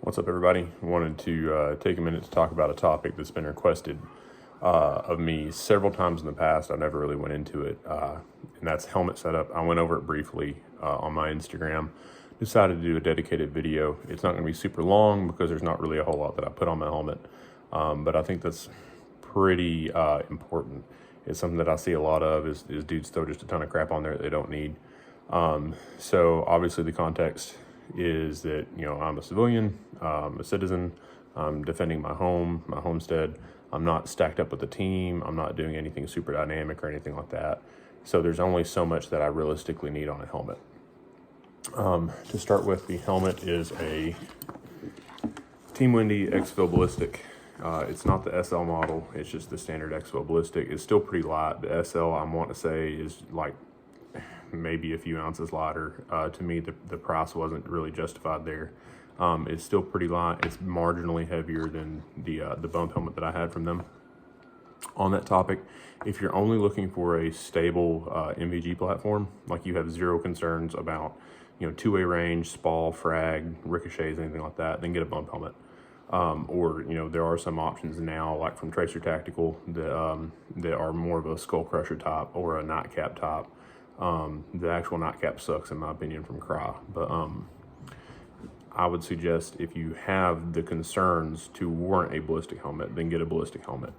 What's up, everybody? Wanted to take a minute to talk about a topic that's been requested of me several times in the past. I never really went into it, and that's helmet setup. I went over it briefly on my Instagram. Decided to do a dedicated video. It's not going to be super long because there's not really a whole lot that I put on my helmet, but I think that's pretty important. It's something that I see a lot of is dudes throw just a ton of crap on there that they don't need. So obviously the context is that, I'm a civilian, a citizen, I'm defending my home, my homestead. I'm not stacked up with the team. I'm not doing anything super dynamic or anything like that. So there's only so much that I realistically need on a helmet. To start with, the helmet is a Team Wendy Exfil Ballistic. It's not the SL model, it's just the standard Exfil Ballistic. It's still pretty light. The SL, I want to say, is like maybe a few ounces lighter. To me, the price wasn't really justified there. It's still pretty light. It's marginally heavier than the bump helmet that I had from them. On that topic, if you're only looking for a stable MVG platform, like you have zero concerns about two-way range, spall, frag, ricochets, anything like that, then get a bump helmet. Or there are some options now, like from Tracer Tactical, that are more of a skull crusher top or a nightcap top. The actual nightcap sucks in my opinion from Cry, but I would suggest if you have the concerns to warrant a ballistic helmet, then get a ballistic helmet.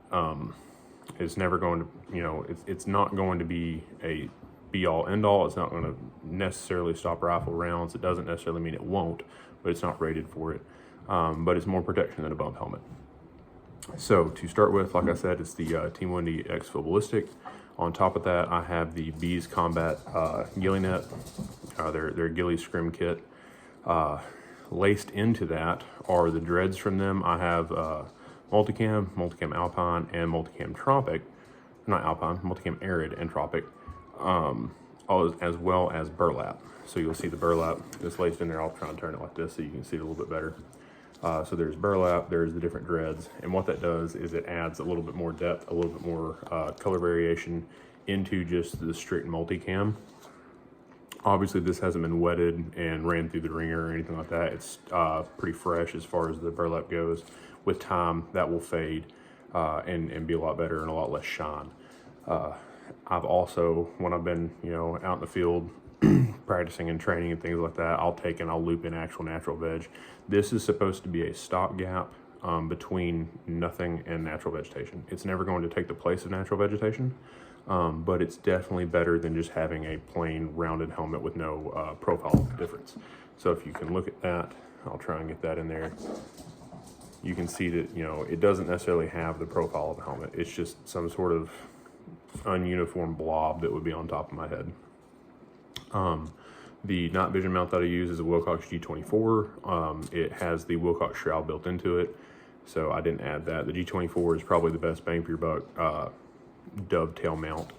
It's never going to, it's not going to be a be-all, end-all. It's not going to necessarily stop rifle rounds. It doesn't necessarily mean it won't, but it's not rated for it. But it's more protection than a bump helmet. So to start with, like I said, it's the Team Wendy Exfil Ballistic. On top of that, I have the Bees Combat ghillie net, their ghillie scrim kit. Laced into that are the dreads from them. I have Multicam Alpine, and Multicam Tropic. Not Alpine, Multicam Arid and Tropic, as well as burlap. So you'll see the burlap that's laced in there. I'll try and turn it like this so you can see it a little bit better. So there's burlap, there's the different dreads, and what that does is it adds a little bit more depth, a little bit more color variation into just the strict multicam. Obviously this hasn't been wetted and ran through the ringer or anything like that. It's pretty fresh as far as the burlap goes. With time, that will fade and be a lot better and a lot less shine. I've also, when I've been out in the field practicing and training and things like that, I'll loop in actual natural veg. This is supposed to be a stopgap between nothing and natural vegetation. It's never going to take the place of natural vegetation, but it's definitely better than just having a plain rounded helmet with no profile difference. So if you can look at that, I'll try and get that in there. You can see that it doesn't necessarily have the profile of a helmet. It's just some sort of ununiform blob that would be on top of my head. The night vision mount that I use is a Wilcox G24. It has the Wilcox shroud built into it, so I didn't add that. The G24 is probably the best bang for your buck dovetail mount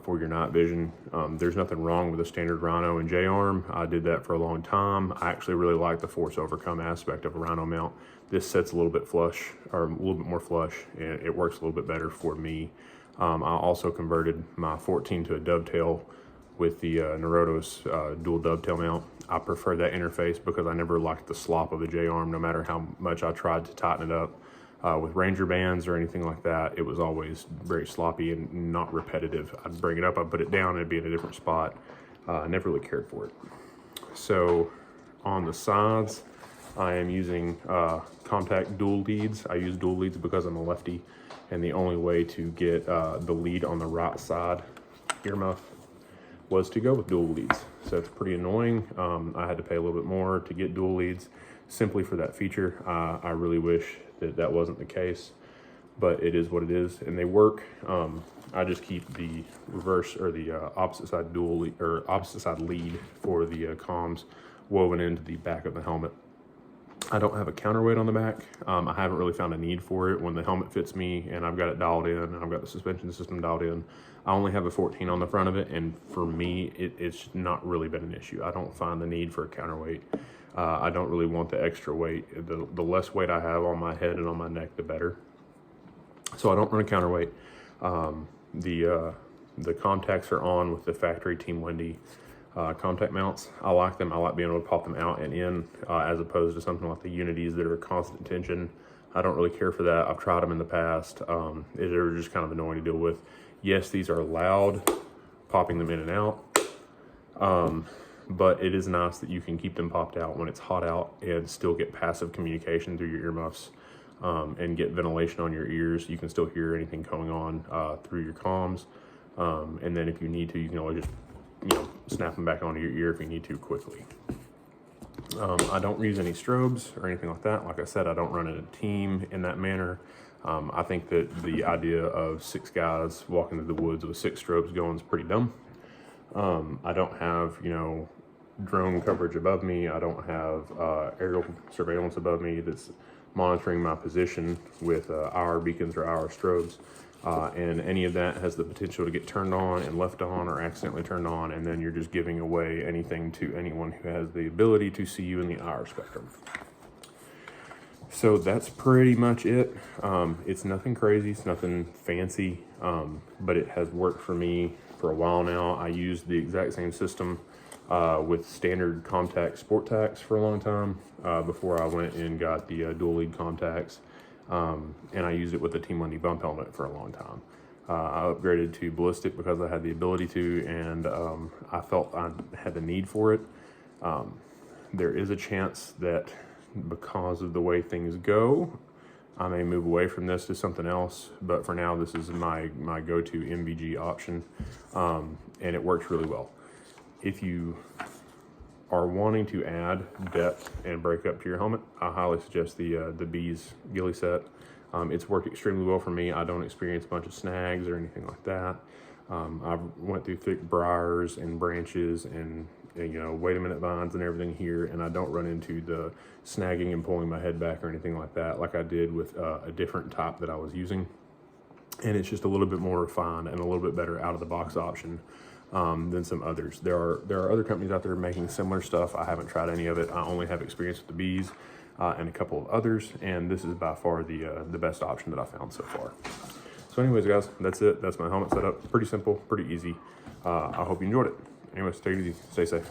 for your night vision. There's nothing wrong with a standard Rhino and J-arm. I did that for a long time. I actually really like the force overcome aspect of a Rhino mount. This sets a little bit flush, or a little bit more flush, and it works a little bit better for me. I also converted my 14 to a dovetail with the Naruto's dual dovetail mount. I prefer that interface because I never liked the slop of a J-arm. No matter how much I tried to tighten it up with Ranger bands or anything like that, it was always very sloppy and not repetitive. I'd bring it up, I'd put it down, it'd be in a different spot. I never really cared for it. So on the sides, I am using contact dual leads. I use dual leads because I'm a lefty, and the only way to get the lead on the right side earmuff was to go with dual leads. So it's pretty annoying. I had to pay a little bit more to get dual leads simply for that feature. I really wish that wasn't the case, but it is what it is, and they work. I just keep the reverse or the opposite side dual lead, or opposite side lead for the comms woven into the back of the helmet. I don't have a counterweight on the back. I haven't really found a need for it. When the helmet fits me and I've got it dialed in and I've got the suspension system dialed in, I only have a 14 on the front of it, and for me, it's not really been an issue. I don't find the need for a counterweight. I don't really want the extra weight. The less weight I have on my head and on my neck, the better. So I don't run a counterweight. The contacts are on with the factory Team Wendy contact mounts. I like them. I like being able to pop them out and in, as opposed to something like the Unities that are constant tension. I don't really care for that. I've tried them in the past. They're just kind of annoying to deal with. Yes, these are loud, popping them in and out. But it is nice that you can keep them popped out when it's hot out and still get passive communication through your earmuffs, and get ventilation on your ears. You can still hear anything going on through your comms. And then if you need to, you can always just, snap them back onto your ear if you need to quickly. I don't use any strobes or anything like that. Like I said, I don't run in a team in that manner. I think that the idea of 6 guys walking through the woods with 6 strobes going is pretty dumb. I don't have, drone coverage above me. I don't have aerial surveillance above me that's monitoring my position with IR beacons or IR strobes. And any of that has the potential to get turned on and left on or accidentally turned on, and then you're just giving away anything to anyone who has the ability to see you in the IR spectrum. So that's pretty much it. It's nothing crazy, it's nothing fancy, but it has worked for me for a while now. I used the exact same system with standard Comtac Sport Tacs for a long time before I went and got the dual lead Comtacs. And I used it with the Team Wendy bump helmet for a long time. I upgraded to ballistic because I had the ability to, and I felt I had the need for it. There is a chance that because of the way things go, I may move away from this to something else, but for now this is my go-to MVG option, and it works really well. If you are wanting to add depth and breakup to your helmet, I highly suggest the Bees ghillie set. It's worked extremely well for me. I don't experience a bunch of snags or anything like that. I've went through thick briars and branches and wait a minute vines and everything here, and I don't run into the snagging and pulling my head back or anything like that like I did with a different type that I was using. And it's just a little bit more refined and a little bit better out of the box option than some others. There are other companies out there making similar stuff. I haven't tried any of it. I only have experience with the Bees and a couple of others, and this is by far the best option that I found so far. So anyways, guys, that's it. That's my helmet setup. Pretty simple, pretty easy. I hope you enjoyed it. Anyways, take it easy. Stay safe.